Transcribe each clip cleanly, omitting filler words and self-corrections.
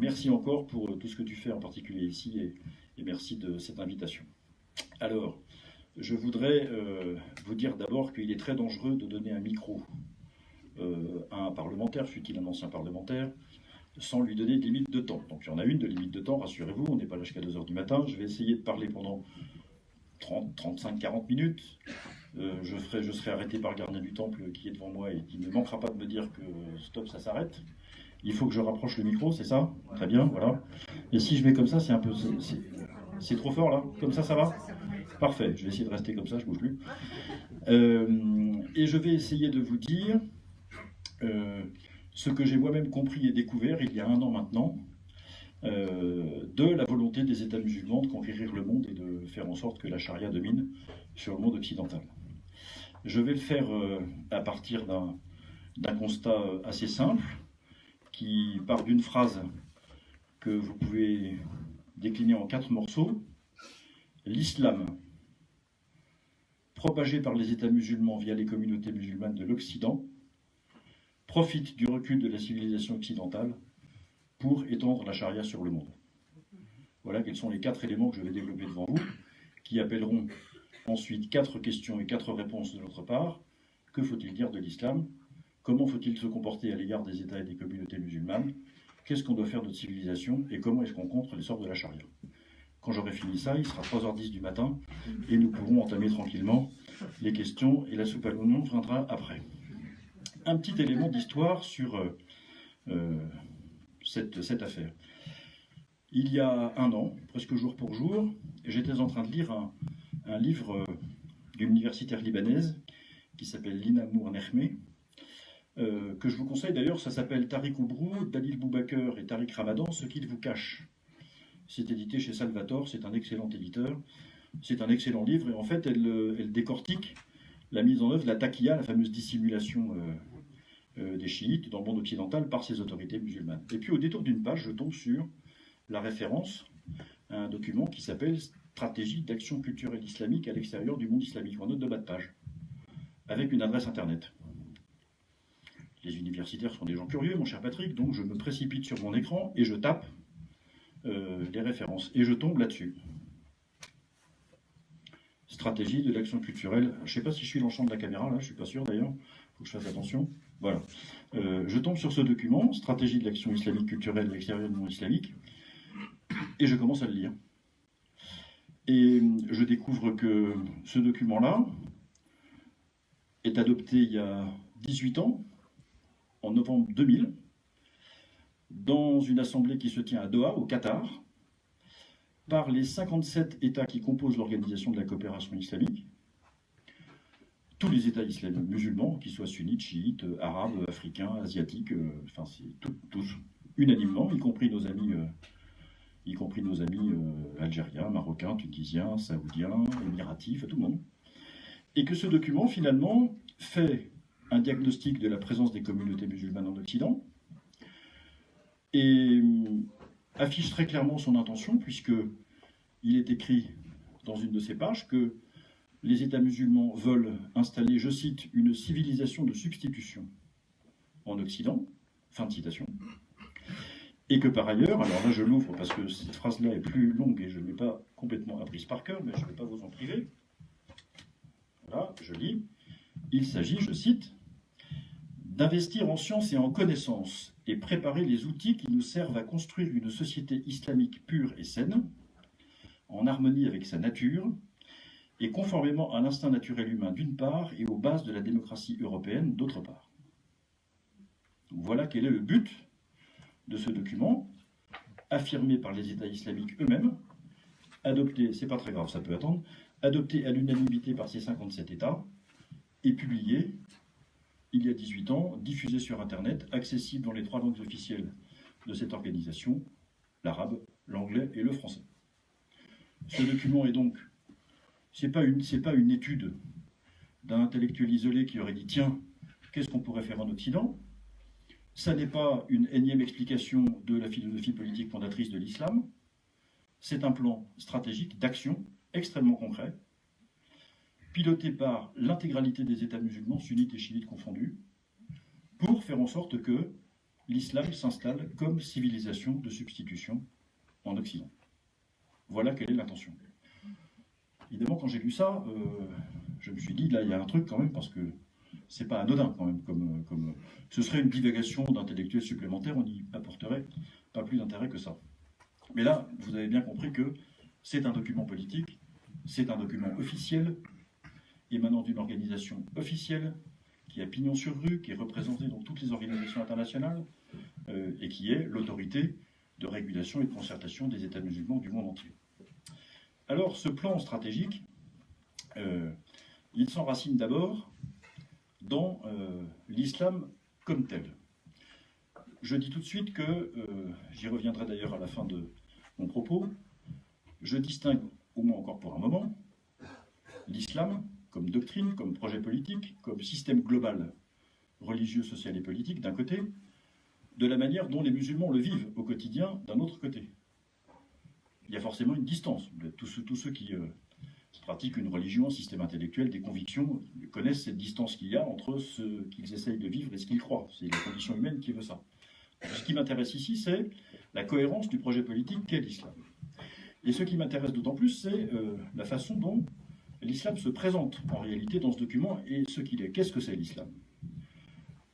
merci encore pour tout ce que tu fais en particulier ici et merci de cette invitation. Alors, je voudrais vous dire d'abord qu'il est très dangereux de donner un micro à un parlementaire, fût-il un ancien parlementaire, sans lui donner de limite de temps. Donc il y en a une de limite de temps, rassurez-vous, on n'est pas là jusqu'à 2 h du matin. Je vais essayer de parler pendant 30, 35, 40 minutes. Je serai arrêté par le gardien du temple qui est devant moi et qui ne manquera pas de me dire que stop, ça s'arrête. Il faut que je rapproche le micro, c'est ça? Très bien, voilà. Et si je vais comme ça, c'est un peu... C'est trop fort là? Comme ça va? Parfait, je vais essayer de rester comme ça, je ne bouge plus. Et je vais essayer de vous dire ce que j'ai moi-même compris et découvert il y a 1 an maintenant, de la volonté des États musulmans de conquérir le monde et de faire en sorte que la charia domine sur le monde occidental. Je vais le faire à partir d'un constat assez simple, qui part d'une phrase que vous pouvez décliner en 4 morceaux. L'islam, propagé par les États musulmans via les communautés musulmanes de l'Occident, profite du recul de la civilisation occidentale pour étendre la charia sur le monde. Voilà quels sont les 4 éléments que je vais développer devant vous, qui appelleront ensuite 4 questions et 4 réponses de notre part. Que faut-il dire de l'islam? Comment faut-il se comporter à l'égard des États et des communautés musulmanes? Qu'est-ce qu'on doit faire de notre civilisation? Et comment est-ce qu'on contre l'essor de la charia? Quand j'aurai fini ça, il sera 3 h 10 du matin, et nous pourrons entamer tranquillement les questions, et la soupe à l'oignon viendra après. Un petit élément d'histoire sur cette affaire. Il y a 1 an, presque jour pour jour, j'étais en train de lire un livre d'une universitaire libanaise qui s'appelle Lina Mour Nehmé, que je vous conseille d'ailleurs. Ça s'appelle Tariq Oubrou, Dalil Boubaker et Tariq Ramadan, ce qu'ils vous cachent. C'est édité chez Salvatore, c'est un excellent éditeur, c'est un excellent livre, et en fait elle décortique la mise en œuvre de la taqiyya, la fameuse dissimulation des chiites dans le monde occidental par ces autorités musulmanes. Et puis au détour d'une page, je tombe sur la référence à un document qui s'appelle Stratégie d'action culturelle islamique à l'extérieur du monde islamique, en note de bas de page, avec une adresse internet. Les universitaires sont des gens curieux, mon cher Patrick, donc je me précipite sur mon écran et je tape les références, et je tombe là-dessus. Stratégie de l'action culturelle. Je ne sais pas si je suis dans le champ de la caméra, là, je ne suis pas sûr d'ailleurs, il faut que je fasse attention. Voilà. Je tombe sur ce document, Stratégie de l'action islamique culturelle à l'extérieur du monde islamique, et je commence à le lire. Et je découvre que ce document-là est adopté il y a 18 ans, en novembre 2000, dans une assemblée qui se tient à Doha, au Qatar, par les 57 États qui composent l'Organisation de la coopération islamique, tous les États islamiques musulmans, qu'ils soient sunnites, chiites, arabes, africains, asiatiques, enfin c'est tous, unanimement, y compris nos amis algériens, marocains, tunisiens, saoudiens, émiratifs, tout le monde. Et que ce document, finalement, fait un diagnostic de la présence des communautés musulmanes en Occident, et affiche très clairement son intention, puisqu'il est écrit dans une de ces pages que les États musulmans veulent installer, je cite, une civilisation de substitution en Occident, fin de citation, et que par ailleurs, alors là je l'ouvre parce que cette phrase-là est plus longue et je ne l'ai pas complètement apprise par cœur, mais je ne vais pas vous en priver. Voilà, je lis. Il s'agit, je cite, d'investir en science et en connaissances et préparer les outils qui nous servent à construire une société islamique pure et saine, en harmonie avec sa nature, et conformément à l'instinct naturel humain d'une part, et aux bases de la démocratie européenne d'autre part. Donc voilà quel est le but de ce document, affirmé par les États islamiques eux-mêmes, adopté, c'est pas très grave, ça peut attendre, adopté à l'unanimité par ces 57 États, et publié il y a 18 ans, diffusé sur Internet, accessible dans les 3 langues officielles de cette organisation, l'arabe, l'anglais et le français. Ce document est donc, c'est pas une étude d'un intellectuel isolé qui aurait dit « Tiens, qu'est-ce qu'on pourrait faire en Occident ?» Ça n'est pas une énième explication de la philosophie politique fondatrice de l'islam. C'est un plan stratégique d'action extrêmement concret, piloté par l'intégralité des États musulmans, sunnites et chiites confondus, pour faire en sorte que l'islam s'installe comme civilisation de substitution en Occident. Voilà quelle est l'intention. Évidemment, quand j'ai lu ça, je me suis dit, là, il y a un truc quand même, parce que c'est pas anodin quand même, comme ce serait une divagation d'intellectuels supplémentaires, on n'y apporterait pas plus d'intérêt que ça. Mais là, vous avez bien compris que c'est un document politique, c'est un document officiel, émanant d'une organisation officielle, qui a pignon sur rue, qui est représentée dans toutes les organisations internationales, et qui est l'autorité de régulation et de concertation des États musulmans du monde entier. Alors, ce plan stratégique, il s'enracine d'abord dans l'islam comme tel. Je dis tout de suite que, j'y reviendrai d'ailleurs à la fin de mon propos, je distingue, au moins encore pour un moment, l'islam comme doctrine, comme projet politique, comme système global religieux, social et politique d'un côté, de la manière dont les musulmans le vivent au quotidien d'un autre côté. Il y a forcément une distance. Tous ceux qui pratiquent une religion, un système intellectuel, des convictions, connaissent cette distance qu'il y a entre ce qu'ils essayent de vivre et ce qu'ils croient. C'est la condition humaine qui veut ça. Ce qui m'intéresse ici, c'est la cohérence du projet politique qu'est l'islam. Et ce qui m'intéresse d'autant plus, c'est la façon dont l'islam se présente en réalité dans ce document et ce qu'il est. Qu'est-ce que c'est l'islam?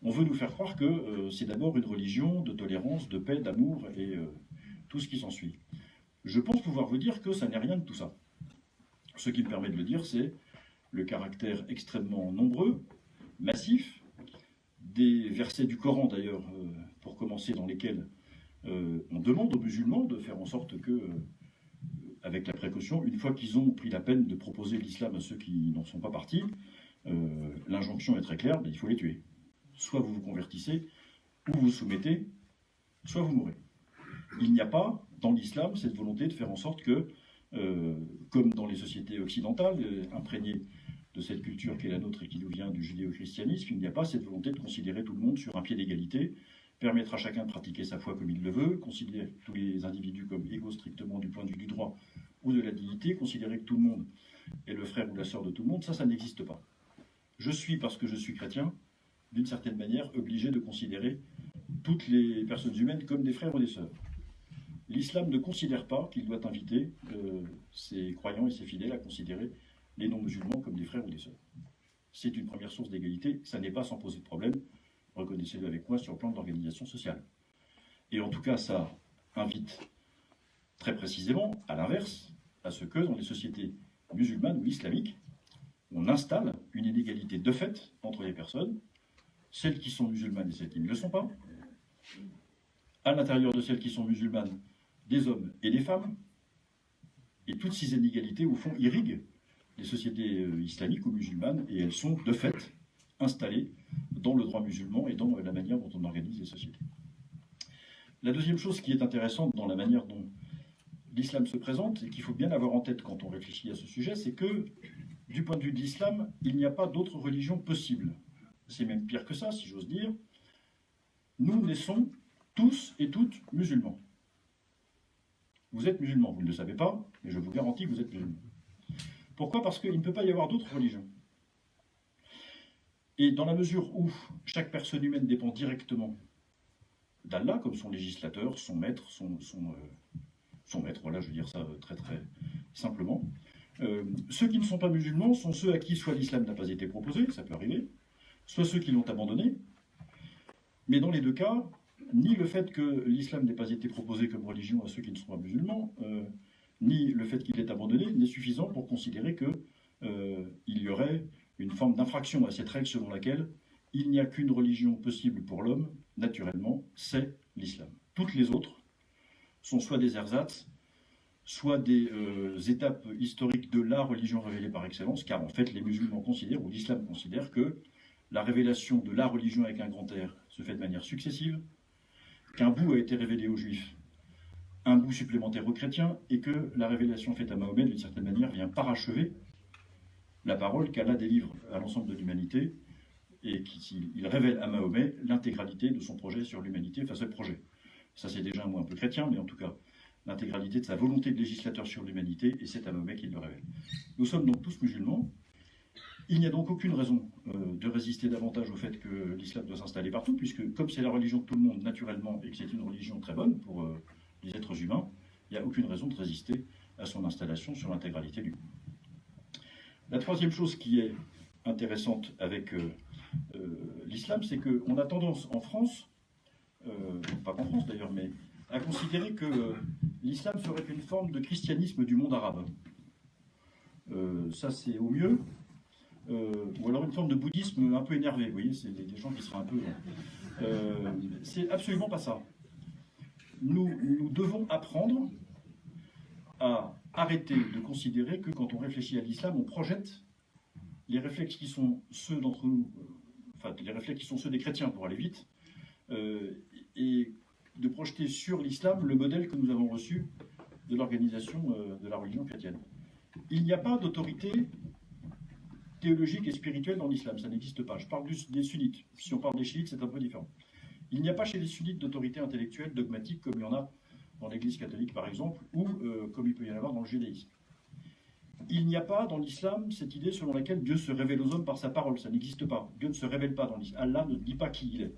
On veut nous faire croire que c'est d'abord une religion de tolérance, de paix, d'amour et tout ce qui s'ensuit. Je pense pouvoir vous dire que ça n'est rien de tout ça. Ce qui me permet de le dire, c'est le caractère extrêmement nombreux, massif, des versets du Coran d'ailleurs, pour commencer, dans lesquels on demande aux musulmans de faire en sorte que, avec la précaution, une fois qu'ils ont pris la peine de proposer l'islam à ceux qui n'en sont pas partis, l'injonction est très claire, il faut les tuer. Soit vous vous convertissez, ou vous vous soumettez, soit vous mourrez. Il n'y a pas, dans l'islam, cette volonté de faire en sorte que, comme dans les sociétés occidentales, imprégnées de cette culture qui est la nôtre et qui nous vient du judéo-christianisme, il n'y a pas cette volonté de considérer tout le monde sur un pied d'égalité, permettre à chacun de pratiquer sa foi comme il le veut, considérer tous les individus comme égaux strictement du point de vue du droit ou de la dignité, considérer que tout le monde est le frère ou la sœur de tout le monde, ça n'existe pas. Je suis, parce que je suis chrétien, d'une certaine manière, obligé de considérer toutes les personnes humaines comme des frères ou des sœurs. L'islam ne considère pas qu'il doit inviter ses croyants et ses fidèles à considérer les non-musulmans comme des frères ou des sœurs. C'est une première source d'égalité, ça n'est pas sans poser de problème, reconnaissez-le avec moi, sur le plan de l'organisation sociale. Et en tout cas, ça invite très précisément, à l'inverse, à ce que dans les sociétés musulmanes ou islamiques, on installe une inégalité de fait entre les personnes, celles qui sont musulmanes et celles qui ne le sont pas, à l'intérieur de celles qui sont musulmanes, des hommes et des femmes, et toutes ces inégalités, au fond, irriguent les sociétés islamiques ou musulmanes, et elles sont, de fait, installées dans le droit musulman et dans la manière dont on organise les sociétés. La deuxième chose qui est intéressante dans la manière dont l'islam se présente, et qu'il faut bien avoir en tête quand on réfléchit à ce sujet, c'est que, du point de vue de l'islam, il n'y a pas d'autre religion possible. C'est même pire que ça, si j'ose dire. Nous naissons tous et toutes musulmans. Vous êtes musulmans, vous ne le savez pas, mais je vous garantis que vous êtes musulmans. Pourquoi? Parce qu'il ne peut pas y avoir d'autres religions. Et dans la mesure où chaque personne humaine dépend directement d'Allah, comme son législateur, son maître, son maître, voilà, je veux dire ça très très simplement, ceux qui ne sont pas musulmans sont ceux à qui soit l'islam n'a pas été proposé, ça peut arriver, soit ceux qui l'ont abandonné, mais dans les deux cas, ni le fait que l'islam n'ait pas été proposé comme religion à ceux qui ne sont pas musulmans, ni le fait qu'il est abandonné n'est suffisant pour considérer qu'il y aurait une forme d'infraction à cette règle selon laquelle il n'y a qu'une religion possible pour l'homme, naturellement, c'est l'islam. Toutes les autres sont soit des ersatz, soit des étapes historiques de la religion révélée par excellence, car en fait les musulmans considèrent, ou l'islam considère, que la révélation de la religion avec un grand R se fait de manière successive, qu'un bout a été révélé aux juifs, un bout supplémentaire aux chrétiens, et que la révélation faite à Mahomet, d'une certaine manière, vient parachever la parole qu'Allah délivre à l'ensemble de l'humanité, et qu'il révèle à Mahomet l'intégralité de son projet sur l'humanité, enfin ce projet. Ça c'est déjà un mot un peu chrétien, mais en tout cas, l'intégralité de sa volonté de législateur sur l'humanité, et c'est à Mahomet qu'il le révèle. Nous sommes donc tous musulmans, Il n'y a donc aucune raison de résister davantage au fait que l'islam doit s'installer partout, puisque comme c'est la religion de tout le monde naturellement et que c'est une religion très bonne pour les êtres humains, il n'y a aucune raison de résister à son installation sur l'intégralité du monde. La troisième chose qui est intéressante avec l'islam, c'est qu'on a tendance en France, pas qu'en France d'ailleurs, mais à considérer que l'islam serait une forme de christianisme du monde arabe. Ça c'est au mieux. Ou alors une forme de bouddhisme un peu énervé, vous voyez, c'est des gens qui seraient un peu... c'est absolument pas ça. Nous devons apprendre à arrêter de considérer que quand on réfléchit à l'islam, on projette les réflexes qui sont ceux d'entre nous, enfin les réflexes qui sont ceux des chrétiens pour aller vite, et de projeter sur l'islam le modèle que nous avons reçu de l'organisation de la religion chrétienne. Il n'y a pas d'autorité théologique et spirituelle dans l'islam, ça n'existe pas. Je parle des sunnites. Si on parle des chiites, c'est un peu différent. Il n'y a pas chez les sunnites d'autorité intellectuelle dogmatique comme il y en a dans l'Église catholique par exemple, ou comme il peut y en avoir dans le judaïsme. Il n'y a pas dans l'islam cette idée selon laquelle Dieu se révèle aux hommes par sa parole, ça n'existe pas. Dieu ne se révèle pas dans l'islam. Allah ne dit pas qui il est.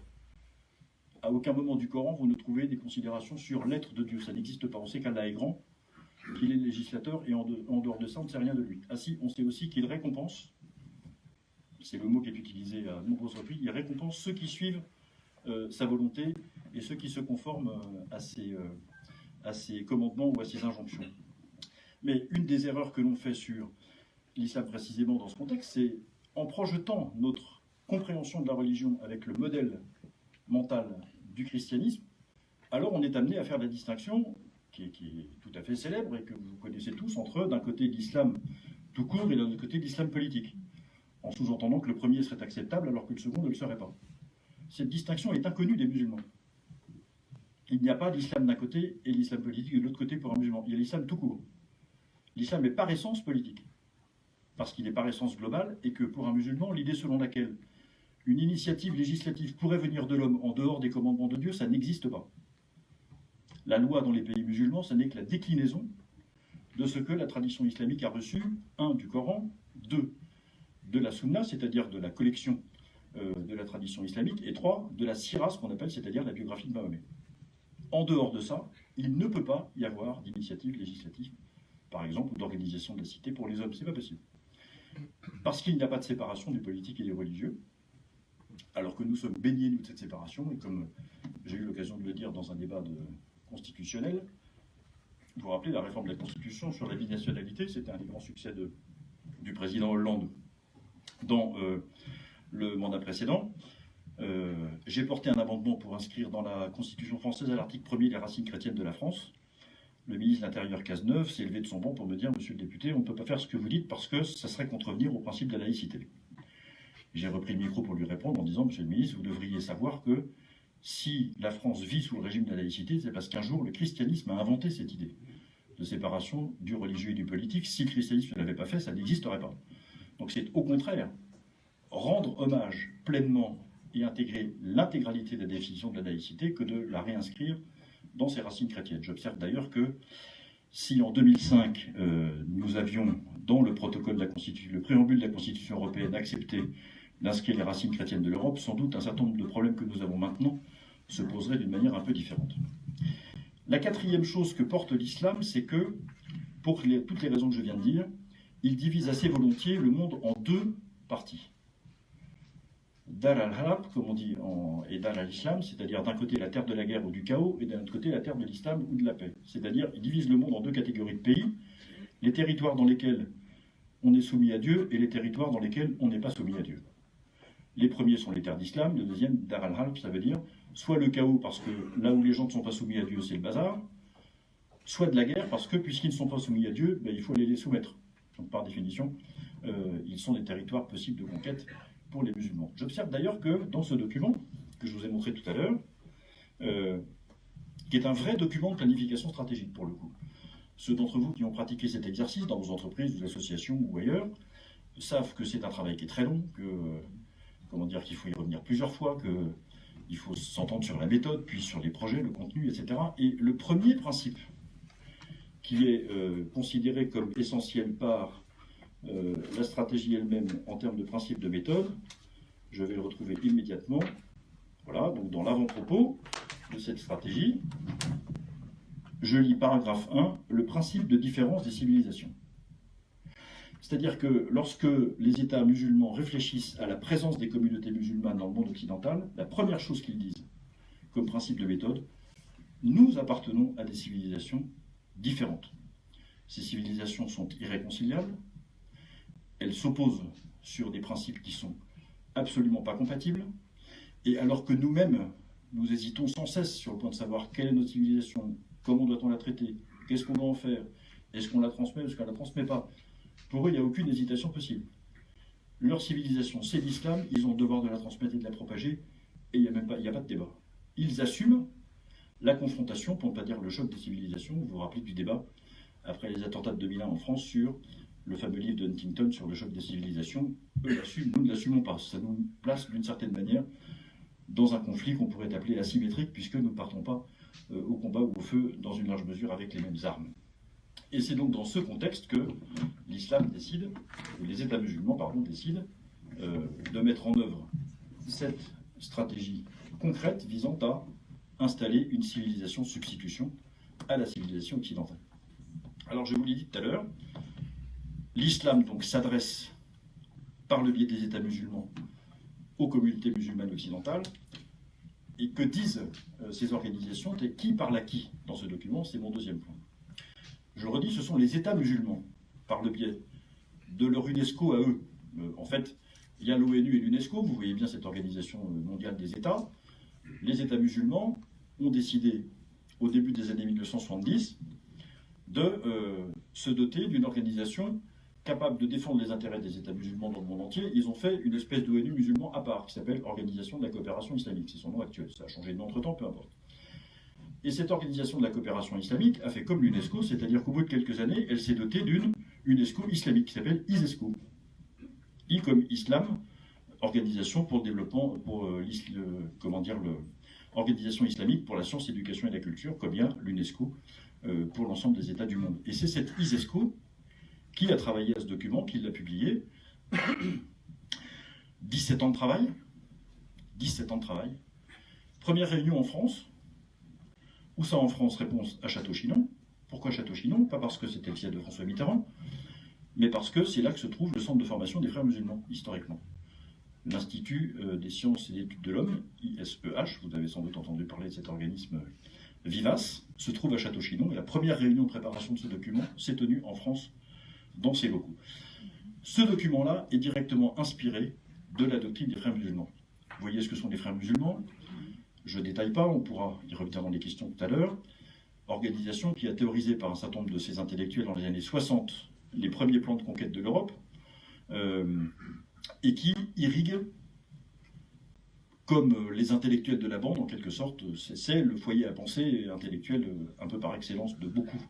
À aucun moment du Coran vous ne trouvez des considérations sur l'être de Dieu, ça n'existe pas. On sait qu'Allah est grand, qu'il est le législateur, et en dehors de ça on ne sait rien de lui. Ah si, on sait aussi qu'il récompense, c'est le mot qui est utilisé à de nombreuses reprises, il récompense ceux qui suivent sa volonté et ceux qui se conforment à ses commandements ou à ses injonctions. Mais une des erreurs que l'on fait sur l'islam précisément dans ce contexte, c'est en projetant notre compréhension de la religion avec le modèle mental du christianisme, alors on est amené à faire la distinction qui est tout à fait célèbre et que vous connaissez tous entre d'un côté l'islam tout court et d'un autre côté l'islam politique, en sous-entendant que le premier serait acceptable alors que le second ne le serait pas. Cette distinction est inconnue des musulmans. Il n'y a pas l'islam d'un côté et l'islam politique de l'autre côté pour un musulman. Il y a l'islam tout court. L'islam est par essence politique, parce qu'il est par essence global, et que pour un musulman, l'idée selon laquelle une initiative législative pourrait venir de l'homme en dehors des commandements de Dieu, ça n'existe pas. La loi dans les pays musulmans, ça n'est que la déclinaison de ce que la tradition islamique a reçu, 1, du Coran, 2, de la Sunna, c'est-à-dire de la collection de la tradition islamique, et 3, de la Sira, ce qu'on appelle, c'est-à-dire la biographie de Mahomet. En dehors de ça, il ne peut pas y avoir d'initiative législative, par exemple, ou d'organisation de la cité pour les hommes. C'est pas possible. Parce qu'il n'y a pas de séparation du politique et du religieux, alors que nous sommes baignés, nous, de cette séparation, et comme j'ai eu l'occasion de le dire dans un débat constitutionnel, vous vous rappelez la réforme de la Constitution sur la binationalité, c'était un des grands succès du président Hollande dans le mandat précédent. J'ai porté un amendement pour inscrire dans la Constitution française à l'article 1er les racines chrétiennes de la France. Le ministre de l'Intérieur Cazeneuve s'est levé de son banc pour me dire « Monsieur le député, on ne peut pas faire ce que vous dites parce que ça serait contrevenir au principe de la laïcité. » J'ai repris le micro pour lui répondre en disant « Monsieur le ministre, vous devriez savoir que si la France vit sous le régime de la laïcité, c'est parce qu'un jour le christianisme a inventé cette idée de séparation du religieux et du politique. Si le christianisme ne l'avait pas fait, ça n'existerait pas. » Donc c'est au contraire rendre hommage pleinement et intégrer l'intégralité de la définition de la laïcité que de la réinscrire dans ses racines chrétiennes. J'observe d'ailleurs que si en 2005, nous avions dans le protocole de la Constitution, le préambule de la Constitution européenne accepté d'inscrire les racines chrétiennes de l'Europe, sans doute un certain nombre de problèmes que nous avons maintenant se poseraient d'une manière un peu différente. La quatrième chose que porte l'islam, c'est que, pour toutes les raisons que je viens de dire, il divise assez volontiers le monde en deux parties. Dar al-Harab, comme on dit, et Dar al-Islam, c'est-à-dire d'un côté la terre de la guerre ou du chaos, et d'un autre côté la terre de l'islam ou de la paix. C'est-à-dire, il divise le monde en deux catégories de pays, les territoires dans lesquels on est soumis à Dieu et les territoires dans lesquels on n'est pas soumis à Dieu. Les premiers sont les terres d'islam, le deuxième, Dar al-Harab, ça veut dire soit le chaos parce que là où les gens ne sont pas soumis à Dieu, c'est le bazar, soit de la guerre parce que puisqu'ils ne sont pas soumis à Dieu, il faut les soumettre. Donc par définition, ils sont des territoires possibles de conquête pour les musulmans. J'observe d'ailleurs que dans ce document, que je vous ai montré tout à l'heure, qui est un vrai document de planification stratégique pour le coup, ceux d'entre vous qui ont pratiqué cet exercice dans vos entreprises, vos associations ou ailleurs, savent que c'est un travail qui est très long, qu'il faut y revenir plusieurs fois, qu'il faut s'entendre sur la méthode, puis sur les projets, le contenu, etc. Et le premier principe qui est considéré comme essentiel par la stratégie elle-même en termes de principe de méthode, je vais le retrouver immédiatement. Voilà, donc dans l'avant-propos de cette stratégie, je lis paragraphe 1, le principe de différence des civilisations. C'est-à-dire que lorsque les États musulmans réfléchissent à la présence des communautés musulmanes dans le monde occidental, la première chose qu'ils disent comme principe de méthode, nous appartenons à des civilisations différentes. Ces civilisations sont irréconciliables, elles s'opposent sur des principes qui sont absolument pas compatibles, et alors que nous-mêmes, nous hésitons sans cesse sur le point de savoir quelle est notre civilisation, comment doit-on la traiter, qu'est-ce qu'on doit en faire, est-ce qu'on la transmet ou est-ce qu'on ne la transmet pas. Pour eux, il n'y a aucune hésitation possible. Leur civilisation, c'est l'islam, ils ont le devoir de la transmettre et de la propager, et il n'y a pas de débat. Ils assument la confrontation, pour ne pas dire le choc des civilisations. Vous vous rappelez du débat après les attentats de 2001 en France sur le fameux livre de Huntington sur le choc des civilisations. Eux l'assument, nous ne l'assumons pas. Ça nous place d'une certaine manière dans un conflit qu'on pourrait appeler asymétrique, puisque nous ne partons pas au combat ou au feu dans une large mesure avec les mêmes armes. Et c'est donc dans ce contexte que l'islam décide, ou les États musulmans, pardon, décident de mettre en œuvre cette stratégie concrète visant à installer une civilisation substitution à la civilisation occidentale. Alors je vous l'ai dit tout à l'heure, l'islam donc s'adresse par le biais des États musulmans aux communautés musulmanes occidentales. Et que disent ces organisations et qui parle à qui dans ce document? C'est mon deuxième point. Je redis, ce sont les États musulmans, par le biais de leur UNESCO à eux. En fait, il y a l'ONU et l'UNESCO, vous voyez bien cette organisation mondiale des États. Les États musulmans ont décidé, au début des années 1970, de se doter d'une organisation capable de défendre les intérêts des États musulmans dans le monde entier. Ils ont fait une espèce d'ONU musulman à part, qui s'appelle Organisation de la coopération islamique. C'est son nom actuel, ça a changé de nom entre-temps, peu importe. Et cette organisation de la coopération islamique a fait comme l'UNESCO, c'est-à-dire qu'au bout de quelques années, elle s'est dotée d'une UNESCO islamique qui s'appelle ISESCO. I comme Islam, Organisation pour le développement, pour Organisation islamique pour la science, l'éducation et la culture, comme il y a l'UNESCO pour l'ensemble des États du monde. Et c'est cette ISESCO qui a travaillé à ce document, qui l'a publié. 17 ans de travail. 17 ans de travail. Première réunion en France. Où ça en France? Réponse à Château-Chinon. Pourquoi Château-Chinon? Pas parce que c'était le siège de François Mitterrand, mais parce que c'est là que se trouve le centre de formation des frères musulmans, historiquement. L'Institut des sciences et des études de l'homme, ISEH, vous avez sans doute entendu parler de cet organisme vivace, se trouve à Château-Chinon, et la première réunion de préparation de ce document s'est tenue en France, dans ces locaux. Ce document-là est directement inspiré de la doctrine des frères musulmans. Vous voyez ce que sont les frères musulmans? Je ne détaille pas, on pourra y revenir dans les questions tout à l'heure. Organisation qui a théorisé par un certain nombre de ses intellectuels dans les années 60 les premiers plans de conquête de l'Europe et qui irrigue, comme les intellectuels de la bande en quelque sorte, c'est le foyer à penser intellectuel un peu par excellence de beaucoup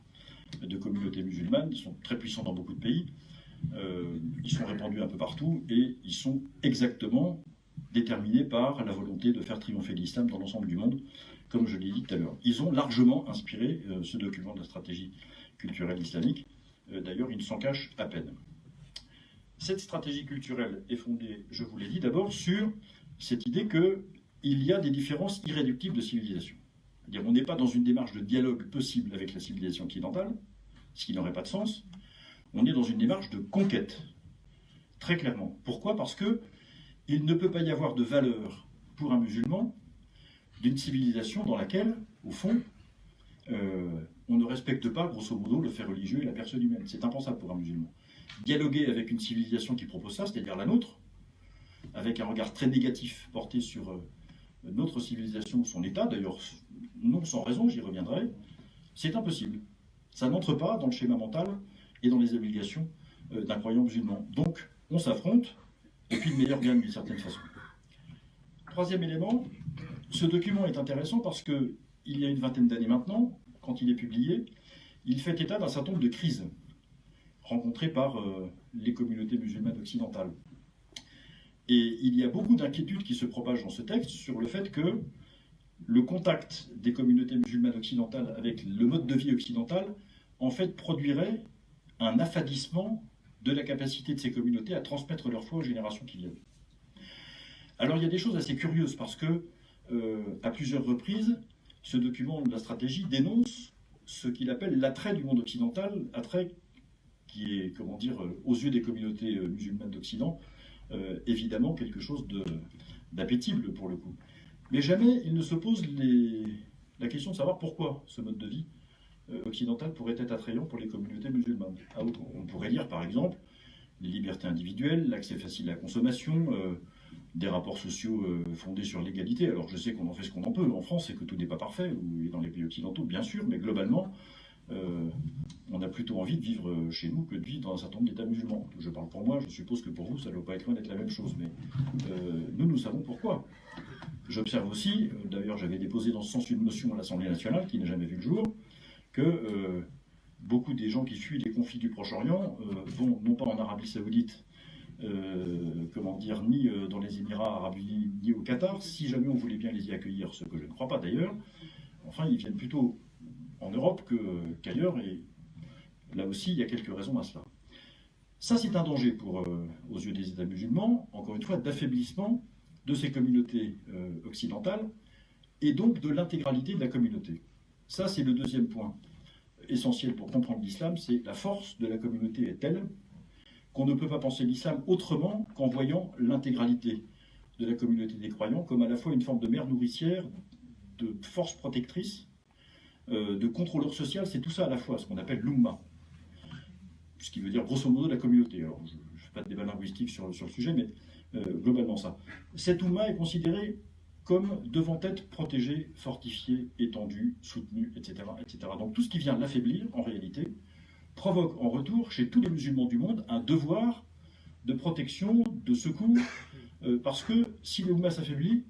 de communautés musulmanes. Ils sont très puissants dans beaucoup de pays, ils sont répandus un peu partout et ils sont exactement déterminés par la volonté de faire triompher l'islam dans l'ensemble du monde, comme je l'ai dit tout à l'heure. Ils ont largement inspiré ce document de la stratégie culturelle islamique. D'ailleurs, ils s'en cachent à peine. Cette stratégie culturelle est fondée, je vous l'ai dit d'abord, sur cette idée qu'il y a des différences irréductibles de civilisation. C'est-à-dire qu'on n'est pas dans une démarche de dialogue possible avec la civilisation occidentale, ce qui n'aurait pas de sens. On est dans une démarche de conquête, très clairement. Pourquoi? Parce que il ne peut pas y avoir de valeur pour un musulman d'une civilisation dans laquelle, au fond, on ne respecte pas, grosso modo, le fait religieux et la personne humaine. C'est impensable pour un musulman. Dialoguer avec une civilisation qui propose ça, c'est-à-dire la nôtre, avec un regard très négatif porté sur notre civilisation ou son état, d'ailleurs non sans raison, j'y reviendrai, c'est impossible. Ça n'entre pas dans le schéma mental et dans les obligations d'un croyant musulman. Donc, on s'affronte, et puis le meilleur gagne d'une certaine façon. Troisième élément, ce document est intéressant parce qu'il y a une vingtaine d'années maintenant, quand il est publié, il fait état d'un certain nombre de crises rencontrées par les communautés musulmanes occidentales. Et il y a beaucoup d'inquiétudes qui se propagent dans ce texte sur le fait que le contact des communautés musulmanes occidentales avec le mode de vie occidental, en fait, produirait un affadissement de la capacité de ces communautés à transmettre leur foi aux générations qui viennent. Alors il y a des choses assez curieuses parce que, à plusieurs reprises, ce document de la stratégie dénonce ce qu'il appelle l'attrait du monde occidental, attrait qui est, comment dire, aux yeux des communautés musulmanes d'Occident, évidemment quelque chose d'appétible pour le coup. Mais jamais il ne se pose la question de savoir pourquoi ce mode de vie occidental pourrait être attrayant pour les communautés musulmanes. On pourrait lire par exemple les libertés individuelles, l'accès facile à la consommation, des rapports sociaux fondés sur l'égalité. Alors je sais qu'on en fait ce qu'on en peut en France et que tout n'est pas parfait, et dans les pays occidentaux bien sûr, mais globalement, on a plutôt envie de vivre chez nous que de vivre dans un certain nombre d'États musulmans. Je parle pour moi, je suppose que pour vous, ça ne doit pas être loin d'être la même chose, mais nous savons pourquoi. J'observe aussi, d'ailleurs j'avais déposé dans ce sens une motion à l'Assemblée nationale qui n'a jamais vu le jour, que beaucoup des gens qui fuient les conflits du Proche-Orient vont non pas en Arabie Saoudite, comment dire, ni dans les Émirats Arabes Unis, ni au Qatar, si jamais on voulait bien les y accueillir, ce que je ne crois pas d'ailleurs. Enfin, ils viennent plutôt en Europe qu'ailleurs, et là aussi, il y a quelques raisons à cela. Ça, c'est un danger aux yeux des États musulmans, encore une fois, d'affaiblissement de ces communautés occidentales, et donc de l'intégralité de la communauté. Ça, c'est le deuxième point essentiel pour comprendre l'islam, c'est la force de la communauté est telle qu'on ne peut pas penser l'islam autrement qu'en voyant l'intégralité de la communauté des croyants comme à la fois une forme de mère nourricière, de force protectrice, de contrôleur social, c'est tout ça à la fois, ce qu'on appelle l'Ummah, ce qui veut dire grosso modo la communauté. Alors, je ne fais pas de débat linguistique sur le sujet, mais globalement ça. Cette Ummah est considérée comme devant être protégée, fortifiée, étendue, soutenue, etc., etc. Donc tout ce qui vient l'affaiblir, en réalité, provoque en retour chez tous les musulmans du monde un devoir de protection, de secours, parce que si l'Ummah s'affaiblit,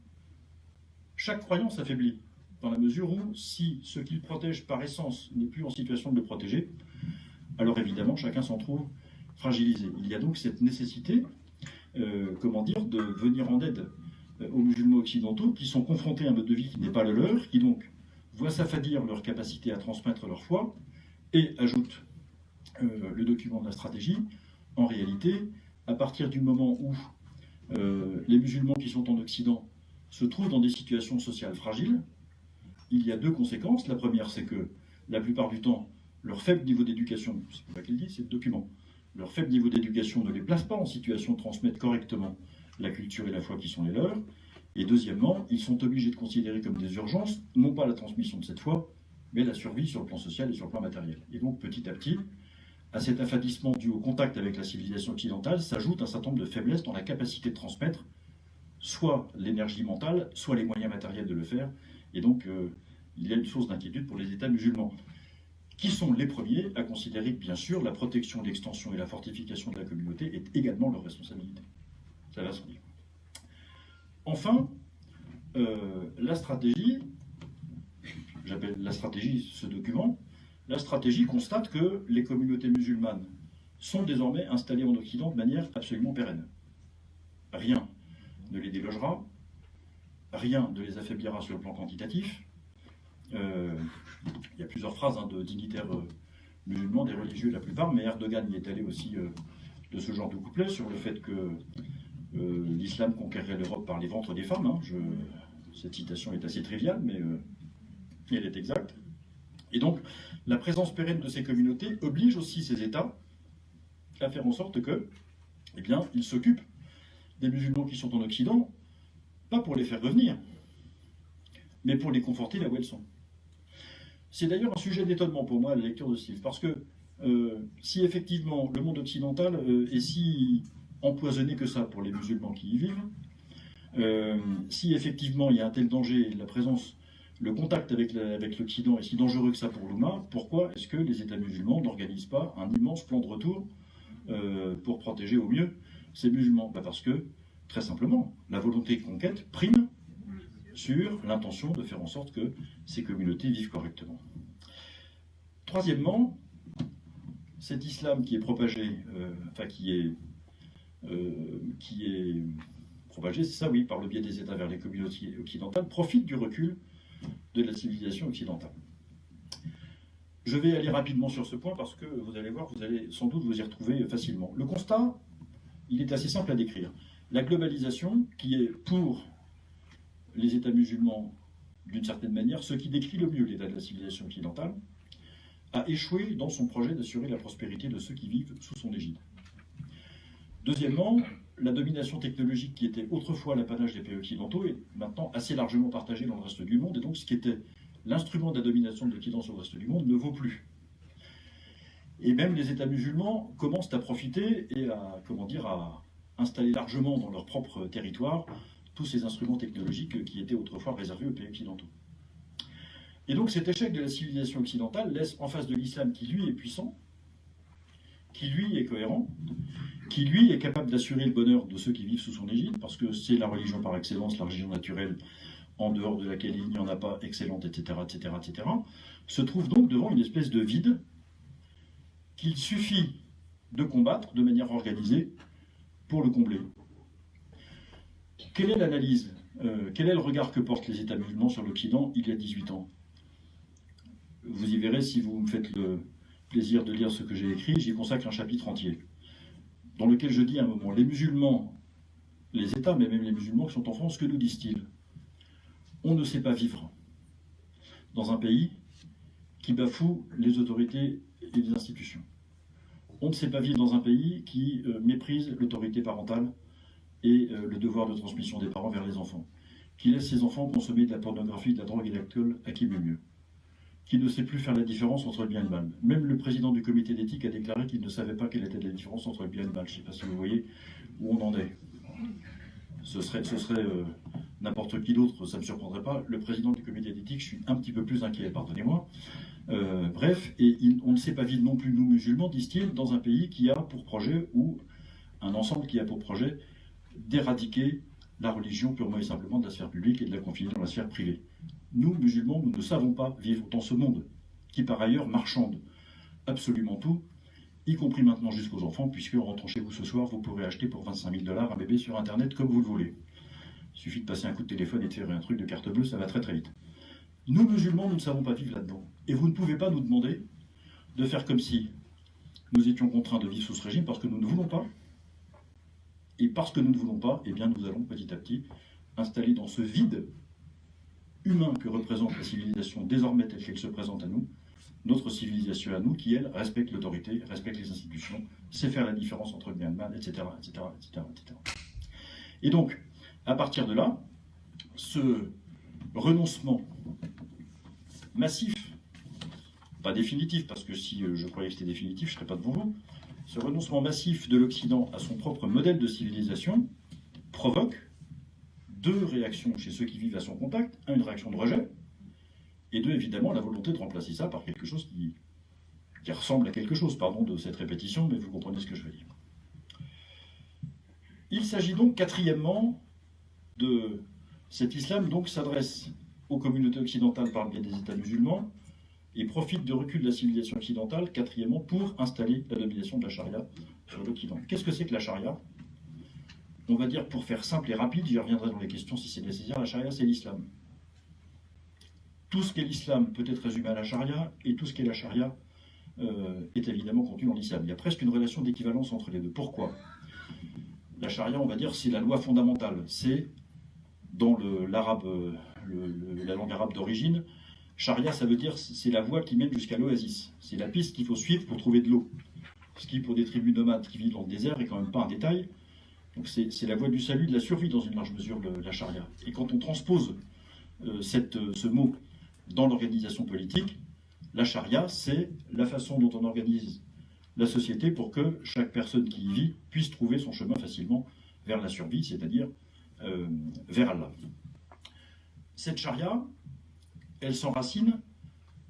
chaque croyant s'affaiblit, dans la mesure où si ce qu'il protège par essence n'est plus en situation de le protéger, alors évidemment chacun s'en trouve fragilisé. Il y a donc cette nécessité, comment dire, de venir en aide aux musulmans occidentaux qui sont confrontés à un mode de vie qui n'est pas le leur, qui donc voient s'affaiblir leur capacité à transmettre leur foi, et ajoute le document de la stratégie, en réalité, à partir du moment où les musulmans qui sont en Occident se trouvent dans des situations sociales fragiles, il y a deux conséquences. La première, c'est que la plupart du temps, leur faible niveau d'éducation, c'est pas qu'il dit, c'est le document, leur faible niveau d'éducation ne les place pas en situation de transmettre correctement la culture et la foi qui sont les leurs. Et deuxièmement, ils sont obligés de considérer comme des urgences, non pas la transmission de cette foi, mais la survie sur le plan social et sur le plan matériel. Et donc, petit à petit, à cet affadissement dû au contact avec la civilisation occidentale, s'ajoute un certain nombre de faiblesses dans la capacité de transmettre soit l'énergie mentale, soit les moyens matériels de le faire. Et donc, il y a une source d'inquiétude pour les États musulmans, qui sont les premiers à considérer que, bien sûr, la protection, l'extension et la fortification de la communauté est également leur responsabilité. Ça va sans dire. Enfin, la stratégie, j'appelle la stratégie ce document, la stratégie constate que les communautés musulmanes sont désormais installées en Occident de manière absolument pérenne. Rien ne les délogera, rien ne les affaiblira sur le plan quantitatif. Il y a plusieurs phrases de dignitaires musulmans, des religieux la plupart, mais Erdogan y est allé aussi de ce genre de couplet sur le fait que l'islam conquérait l'Europe par les ventres des femmes. Cette citation est assez triviale, mais elle est exacte. Et donc, la présence pérenne de ces communautés oblige aussi ces États à faire en sorte que, eh bien, ils s'occupent des musulmans qui sont en Occident, pas pour les faire revenir, mais pour les conforter là où elles sont. C'est d'ailleurs un sujet d'étonnement pour moi à la lecture de ce livre, parce que si effectivement le monde occidental est si empoisonné que ça pour les musulmans qui y vivent, si effectivement il y a un tel danger, la présence, le contact avec l'Occident est si dangereux que ça pour l'Oumma, pourquoi est-ce que les États musulmans n'organisent pas un immense plan de retour pour protéger au mieux ces musulmans? Parce que, très simplement, la volonté de conquête prime sur l'intention de faire en sorte que ces communautés vivent correctement. Troisièmement, cet islam qui est propagé, qui est propagé, c'est ça, oui, par le biais des États vers les communautés occidentales, profite du recul de la civilisation occidentale. Je vais aller rapidement sur ce point parce que vous allez voir, vous allez sans doute vous y retrouver facilement. Le constat, il est assez simple à décrire. La globalisation, qui est pour les États musulmans, d'une certaine manière, ce qui décrit le mieux l'état de la civilisation occidentale, a échoué dans son projet d'assurer la prospérité de ceux qui vivent sous son égide. Deuxièmement, la domination technologique qui était autrefois l'apanage des pays occidentaux est maintenant assez largement partagée dans le reste du monde, et donc ce qui était l'instrument de la domination de l'Occident sur le reste du monde ne vaut plus. Et même les États musulmans commencent à profiter et à, à installer largement dans leur propre territoire tous ces instruments technologiques qui étaient autrefois réservés aux pays occidentaux. Et donc cet échec de la civilisation occidentale laisse en face de l'islam qui lui est puissant, qui lui est cohérent, qui lui est capable d'assurer le bonheur de ceux qui vivent sous son égide, parce que c'est la religion par excellence, la religion naturelle, en dehors de laquelle il n'y en a pas, excellente, etc., etc., etc., se trouve donc devant une espèce de vide qu'il suffit de combattre de manière organisée pour le combler. Quelle est l'analyse quel est le regard que portent les États musulmans sur l'Occident il y a 18 ans? Vous y verrez, si vous me faites le plaisir de lire ce que j'ai écrit, j'y consacre un chapitre entier, dans lequel je dis à un moment, les musulmans, les États, mais même les musulmans qui sont en France, que nous disent-ils? On ne sait pas vivre dans un pays qui bafoue les autorités et les institutions. On ne sait pas vivre dans un pays qui méprise l'autorité parentale et le devoir de transmission des parents vers les enfants, qui laisse ses enfants consommer de la pornographie, de la drogue et de l'alcool à qui mieux mieux, qui ne sait plus faire la différence entre le bien et le mal. Même le président du comité d'éthique a déclaré qu'il ne savait pas quelle était la différence entre le bien et le mal. Je ne sais pas si vous voyez où on en est. Ce serait n'importe qui d'autre, ça ne me surprendrait pas. Le président du comité d'éthique, je suis un petit peu plus inquiet, pardonnez-moi. Bref, et on ne sait pas vivre non plus, nous musulmans, disent-ils, dans un pays qui a pour projet, ou un ensemble qui a pour projet, d'éradiquer la religion purement et simplement de la sphère publique et de la confiner dans la sphère privée. Nous, musulmans, nous ne savons pas vivre dans ce monde, qui par ailleurs marchande absolument tout, y compris maintenant jusqu'aux enfants, puisque en rentrant chez vous ce soir, vous pourrez acheter pour 25 000 $ un bébé sur Internet comme vous le voulez. Il suffit de passer un coup de téléphone et de faire un truc de carte bleue, ça va très très vite. Nous, musulmans, nous ne savons pas vivre là-dedans. Et vous ne pouvez pas nous demander de faire comme si nous étions contraints de vivre sous ce régime, parce que nous ne voulons pas. Et parce que nous ne voulons pas, eh bien nous allons petit à petit installer dans ce vide humain que représente la civilisation désormais telle qu'elle se présente à nous, notre civilisation à nous, qui elle respecte l'autorité, respecte les institutions, sait faire la différence entre le bien et le mal, etc., etc., etc., etc. Et donc, à partir de là, ce renoncement massif, pas définitif, parce que si je croyais que c'était définitif, je ne serais pas devant vous, ce renoncement massif de l'Occident à son propre modèle de civilisation provoque deux réactions chez ceux qui vivent à son contact. Un, une réaction de rejet, et deux, évidemment, la volonté de remplacer ça par quelque chose qui ressemble à quelque chose, pardon de cette répétition, mais vous comprenez ce que je veux dire. Il s'agit donc, quatrièmement, de cet islam donc s'adresse aux communautés occidentales par le biais des États musulmans, et profite du recul de la civilisation occidentale, quatrièmement, pour installer la domination de la charia sur l'Occident. Qu'est-ce que c'est que la charia? On va dire, pour faire simple et rapide, j'y reviendrai dans les questions si c'est nécessaire, la charia c'est l'islam. Tout ce qu'est l'islam peut être résumé à la charia, et tout ce qu'est la charia est évidemment contenu dans l'islam. Il y a presque une relation d'équivalence entre les deux. Pourquoi? La charia, on va dire, c'est la loi fondamentale. C'est, dans la langue arabe d'origine, charia, ça veut dire c'est la voie qui mène jusqu'à l'oasis. C'est la piste qu'il faut suivre pour trouver de l'eau. Ce qui, pour des tribus nomades qui vivent dans le désert, est quand même pas un détail. Donc c'est la voie du salut, de la survie dans une large mesure, la charia. Et quand on transpose ce mot dans l'organisation politique, la charia, c'est la façon dont on organise la société pour que chaque personne qui y vit puisse trouver son chemin facilement vers la survie, c'est-à-dire vers Allah. Cette charia, elle s'enracine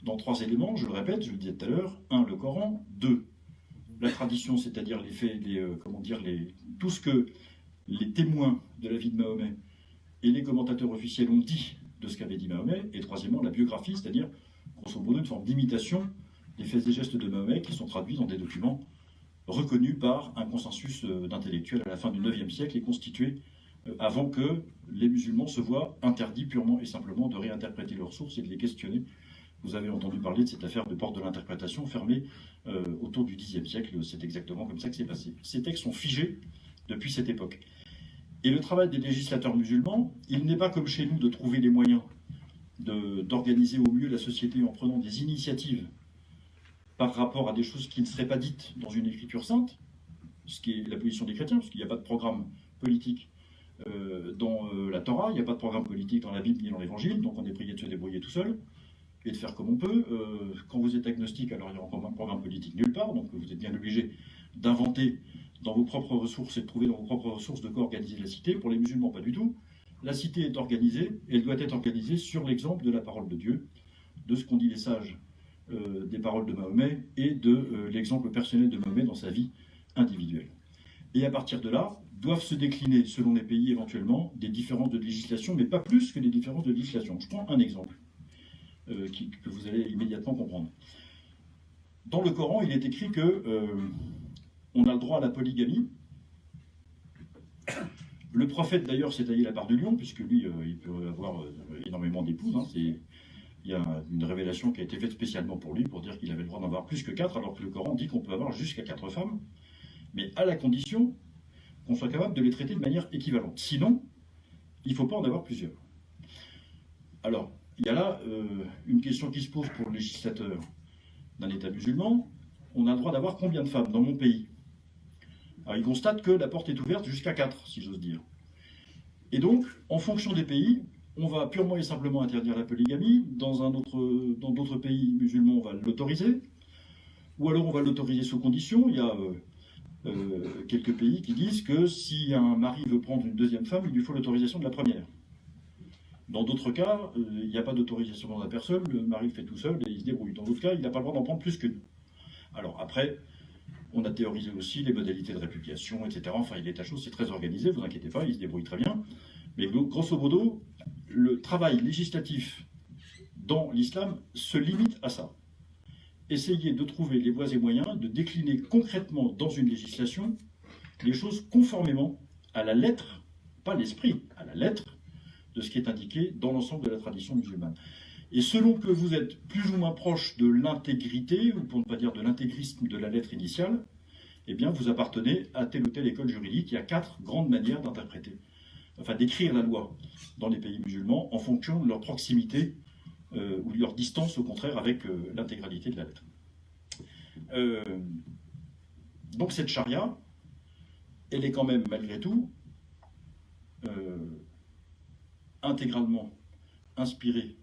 dans trois éléments, je le répète, je le disais tout à l'heure. 1, le Coran. 2, la tradition, c'est-à-dire les faits, tout ce que les témoins de la vie de Mahomet et les commentateurs officiels ont dit de ce qu'avait dit Mahomet. Et troisièmement, la biographie, c'est-à-dire, grosso modo, une forme d'imitation des faits et gestes de Mahomet qui sont traduits dans des documents reconnus par un consensus d'intellectuels à la fin du IXe siècle et constitués avant que les musulmans se voient interdits purement et simplement de réinterpréter leurs sources et de les questionner Vous avez entendu parler de cette affaire de porte de l'interprétation fermée autour du Xe siècle. C'est exactement comme ça que c'est passé. Ces textes sont figés depuis cette époque. Et le travail des législateurs musulmans, il n'est pas comme chez nous de trouver les moyens d'organiser au mieux la société en prenant des initiatives par rapport à des choses qui ne seraient pas dites dans une écriture sainte, ce qui est la position des chrétiens, parce qu'il n'y a pas de programme politique dans la Torah, il n'y a pas de programme politique dans la Bible ni dans l'Évangile, donc on est prié de se débrouiller tout seul et de faire comme on peut. Quand vous êtes agnostique, alors il n'y aura pas de programme politique nulle part, donc vous êtes bien obligé d'inventer dans vos propres ressources et de trouver dans vos propres ressources de quoi organiser la cité. Pour les musulmans, pas du tout. La cité est organisée, et elle doit être organisée sur l'exemple de la parole de Dieu, de ce qu'ont dit les sages des paroles de Mahomet et de l'exemple personnel de Mahomet dans sa vie individuelle. Et à partir de là, doivent se décliner, selon les pays éventuellement, des différences de législation, mais pas plus que des différences de législation. Je prends un exemple que vous allez immédiatement comprendre. Dans le Coran, il est écrit que on a le droit à la polygamie. Le prophète, d'ailleurs, s'est taillé la part du lion, puisque lui, il peut avoir énormément d'épouses. Hein. Il y a une révélation qui a été faite spécialement pour lui, pour dire qu'il avait le droit d'en avoir plus que 4, alors que le Coran dit qu'on peut avoir jusqu'à 4 femmes, mais à la condition qu'on soit capable de les traiter de manière équivalente. Sinon, il ne faut pas en avoir plusieurs. Alors, il y a là une question qui se pose pour le législateur d'un État musulman. On a le droit d'avoir combien de femmes dans mon pays? Alors, il constate que la porte est ouverte jusqu'à 4, si j'ose dire. Et donc, en fonction des pays, on va purement et simplement interdire la polygamie. Dans d'autres pays musulmans, on va l'autoriser. Ou alors, on va l'autoriser sous condition. Il y a quelques pays qui disent que si un mari veut prendre une deuxième femme, il lui faut l'autorisation de la première. Dans d'autres cas, il n'y a pas d'autorisation dans la personne, le mari le fait tout seul et il se débrouille. Dans d'autres cas, il n'a pas le droit d'en prendre plus qu'une. Alors après, on a théorisé aussi les modalités de répudiation, etc. Enfin, il y a des tas de choses, c'est très organisé, vous inquiétez pas, il se débrouille très bien. Mais grosso modo, le travail législatif dans l'islam se limite à ça. Essayer de trouver les voies et moyens de décliner concrètement dans une législation les choses conformément à la lettre, pas l'esprit, à la lettre de ce qui est indiqué dans l'ensemble de la tradition musulmane. Et selon que vous êtes plus ou moins proche de l'intégrité, ou pour ne pas dire de l'intégrisme de la lettre initiale, eh bien vous appartenez à telle ou telle école juridique. Il y a 4 grandes manières d'interpréter, enfin d'écrire la loi dans les pays musulmans en fonction de leur proximité ou de leur distance au contraire avec l'intégralité de la lettre. Donc cette charia, elle est quand même malgré tout intégralement inspirée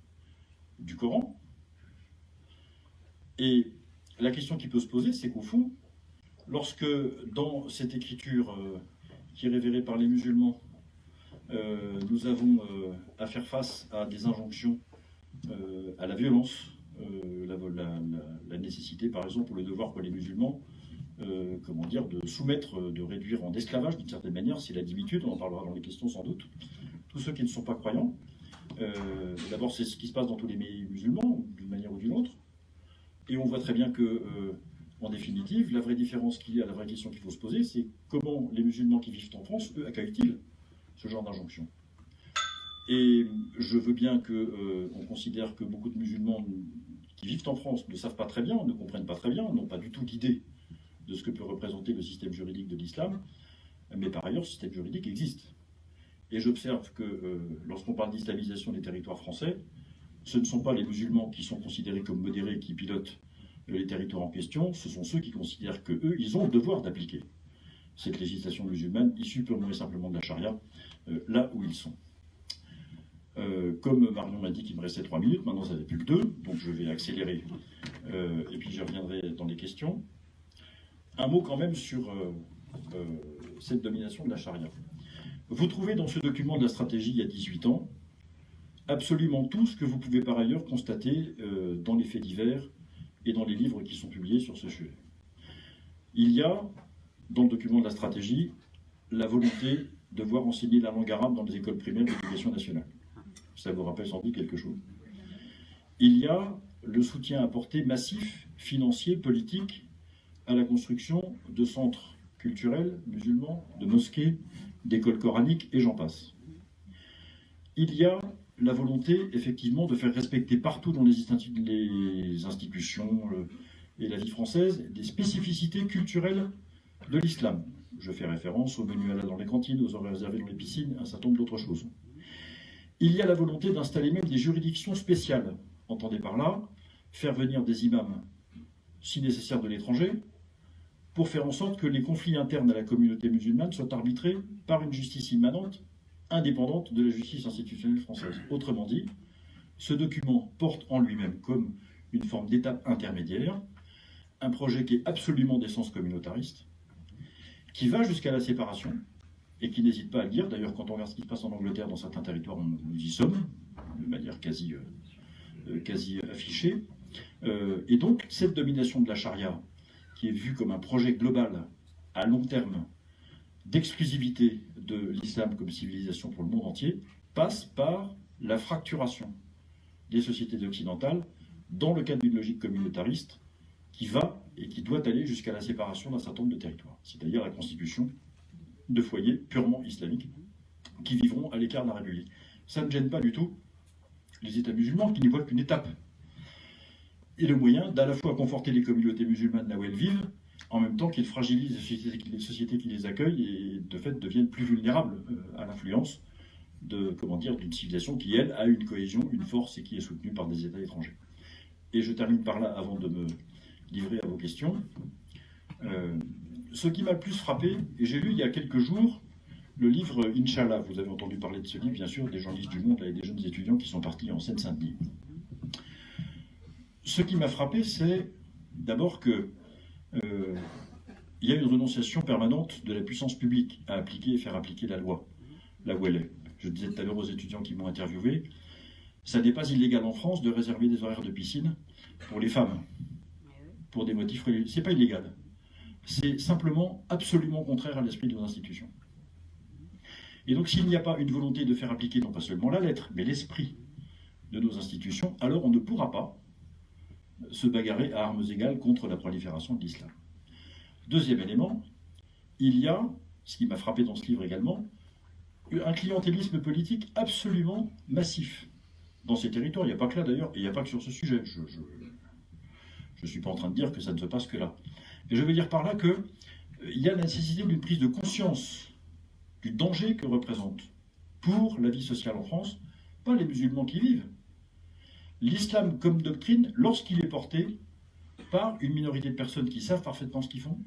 du Coran. Et la question qui peut se poser, c'est qu'au fond, lorsque dans cette écriture qui est révélée par les musulmans, nous avons à faire face à des injonctions à la violence, la nécessité, par exemple, ou le devoir pour les musulmans, comment dire, de soumettre, de réduire en esclavage d'une certaine manière, c'est la dimitude, on en parlera dans les questions sans doute. Tous ceux qui ne sont pas croyants, d'abord c'est ce qui se passe dans tous les pays musulmans, d'une manière ou d'une autre, et on voit très bien que, en définitive, la vraie différence qu'il y a, la vraie question qu'il faut se poser, c'est comment les musulmans qui vivent en France, eux, accueillent-ils ce genre d'injonction? Et je veux bien qu'on considère que beaucoup de musulmans qui vivent en France ne savent pas très bien, ne comprennent pas très bien, n'ont pas du tout d'idée de ce que peut représenter le système juridique de l'islam, mais par ailleurs, ce système juridique existe. Et j'observe que lorsqu'on parle d'islamisation des territoires français, ce ne sont pas les musulmans qui sont considérés comme modérés qui pilotent les territoires en question, ce sont ceux qui considèrent qu'eux, ils ont le devoir d'appliquer cette législation musulmane issue purement et simplement de la charia, là où ils sont. Comme Marion m'a dit qu'il me restait 3 minutes, maintenant ça n'est plus que 2, donc je vais accélérer et puis je reviendrai dans les questions. Un mot quand même sur cette domination de la charia. Vous trouvez dans ce document de la stratégie il y a 18 ans absolument tout ce que vous pouvez par ailleurs constater dans les faits divers et dans les livres qui sont publiés sur ce sujet. Il y a, dans le document de la stratégie, la volonté de voir enseigner la langue arabe dans les écoles primaires d'éducation nationale. Ça vous rappelle sans doute quelque chose. Il y a le soutien apporté massif, financier, politique, à la construction de centres culturels musulmans, de mosquées, d'écoles coraniques, et j'en passe. Il y a la volonté, effectivement, de faire respecter partout dans les institutions et la vie française des spécificités culturelles de l'islam. Je fais référence aux menus halal dans les cantines, aux horaires réservés dans les piscines, un certain nombre d'autres choses. Il y a la volonté d'installer même des juridictions spéciales. Entendez par là, faire venir des imams, si nécessaire de l'étranger, pour faire en sorte que les conflits internes à la communauté musulmane soient arbitrés par une justice immanente, indépendante de la justice institutionnelle française. Autrement dit, ce document porte en lui-même comme une forme d'étape intermédiaire un projet qui est absolument d'essence communautariste, qui va jusqu'à la séparation, et qui n'hésite pas à le dire. D'ailleurs, quand on regarde ce qui se passe en Angleterre, dans certains territoires, nous y sommes, de manière quasi affichée. Et donc, cette domination de la charia, qui est vue comme un projet global, à long terme, d'exclusivité de l'islam comme civilisation pour le monde entier, passe par la fracturation des sociétés occidentales dans le cadre d'une logique communautariste qui va et qui doit aller jusqu'à la séparation d'un certain nombre de territoires, c'est-à-dire la constitution de foyers purement islamiques qui vivront à l'écart de la République. Ça ne gêne pas du tout les États musulmans qui n'y voient qu'une étape et le moyen d'à la fois conforter les communautés musulmanes là où elles vivent, en même temps qu'ils fragilisent les sociétés qui les accueillent et de fait deviennent plus vulnérables à l'influence d'une civilisation qui, elle, a une cohésion, une force et qui est soutenue par des États étrangers. Et je termine par là avant de me livrer à vos questions. Ce qui m'a le plus frappé, et j'ai lu il y a quelques jours le livre Inch'Allah, vous avez entendu parler de ce livre, bien sûr, des journalistes du Monde et des jeunes étudiants qui sont partis en Seine-Saint-Denis. Ce qui m'a frappé, c'est d'abord que il y a une renonciation permanente de la puissance publique à appliquer et faire appliquer la loi, là où elle est. Je disais tout à l'heure aux étudiants qui m'ont interviewé, ça n'est pas illégal en France de réserver des horaires de piscine pour les femmes, pour des motifs religieux. C'est pas illégal. C'est simplement absolument contraire à l'esprit de nos institutions. Et donc s'il n'y a pas une volonté de faire appliquer non pas seulement la lettre, mais l'esprit de nos institutions, alors on ne pourra pas se bagarrer à armes égales contre la prolifération de l'islam. Deuxième élément, il y a, ce qui m'a frappé dans ce livre également, un clientélisme politique absolument massif dans ces territoires. Il n'y a pas que là d'ailleurs, et il n'y a pas que sur ce sujet. Je ne suis pas en train de dire que ça ne se passe que là. Et je veux dire par là qu'il y a la nécessité d'une prise de conscience du danger que représente pour la vie sociale en France, pas les musulmans qui y vivent, l'islam comme doctrine, lorsqu'il est porté par une minorité de personnes qui savent parfaitement ce qu'ils font,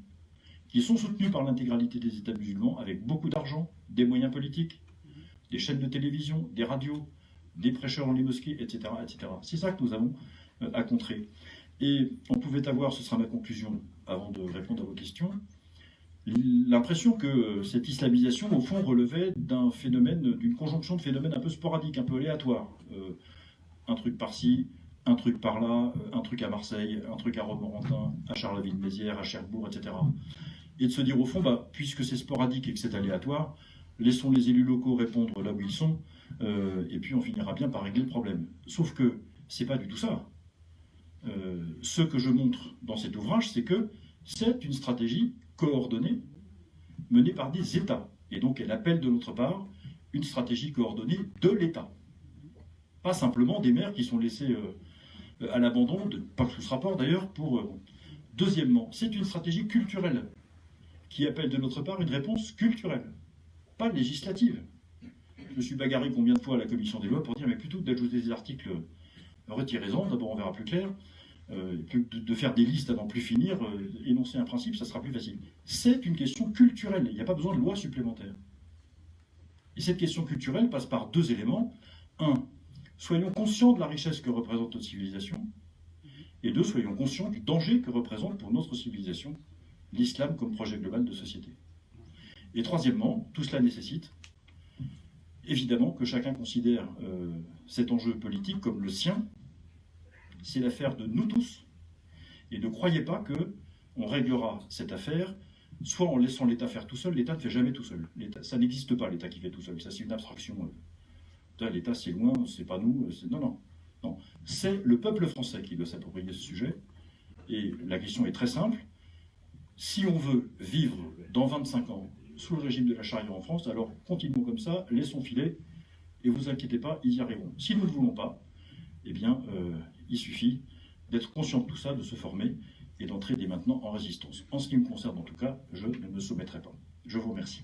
qui sont soutenues par l'intégralité des États musulmans, avec beaucoup d'argent, des moyens politiques, des chaînes de télévision, des radios, des prêcheurs dans les mosquées, etc. etc. C'est ça que nous avons à contrer. Et on pouvait avoir, ce sera ma conclusion avant de répondre à vos questions, l'impression que cette islamisation, au fond, relevait d'un phénomène, d'une conjonction de phénomènes un peu sporadiques, un peu aléatoires. Un truc par-ci, un truc par-là, un truc à Marseille, un truc à Romorantin, à Charleville-Mézières, à Cherbourg, etc. Et de se dire au fond, puisque c'est sporadique et que c'est aléatoire, laissons les élus locaux répondre là où ils sont, et puis on finira bien par régler le problème. Sauf que c'est pas du tout ça. Ce que je montre dans cet ouvrage, c'est que c'est une stratégie coordonnée menée par des États. Et donc elle appelle de notre part une stratégie coordonnée de l'État. Pas simplement des maires qui sont laissés à l'abandon, pas sous ce rapport d'ailleurs, pour... Deuxièmement, c'est une stratégie culturelle qui appelle de notre part une réponse culturelle, pas législative. Je me suis bagarré combien de fois à la commission des lois pour dire, mais plutôt que d'ajouter des articles, retirez-en, d'abord on verra plus clair, de faire des listes à n'en plus finir, énoncer un principe, ça sera plus facile. C'est une question culturelle, il n'y a pas besoin de loi supplémentaire. Et cette question culturelle passe par deux éléments. Un, soyons conscients de la richesse que représente notre civilisation, et deux, soyons conscients du danger que représente pour notre civilisation l'islam comme projet global de société. Et troisièmement, tout cela nécessite évidemment que chacun considère cet enjeu politique comme le sien. C'est l'affaire de nous tous, et ne croyez pas qu'on réglera cette affaire soit en laissant l'État faire tout seul. L'État ne fait jamais tout seul. Ça n'existe pas, l'État qui fait tout seul. Ça, c'est une abstraction. L'État, c'est loin, c'est pas nous. Non. C'est le peuple français qui doit s'approprier ce sujet. Et la question est très simple. Si on veut vivre dans 25 ans sous le régime de la charia en France, alors continuons comme ça, laissons filer, et vous inquiétez pas, ils y arriveront. Si nous ne le voulons pas, eh bien, il suffit d'être conscient de tout ça, de se former et d'entrer dès maintenant en résistance. En ce qui me concerne en tout cas, je ne me soumettrai pas. Je vous remercie.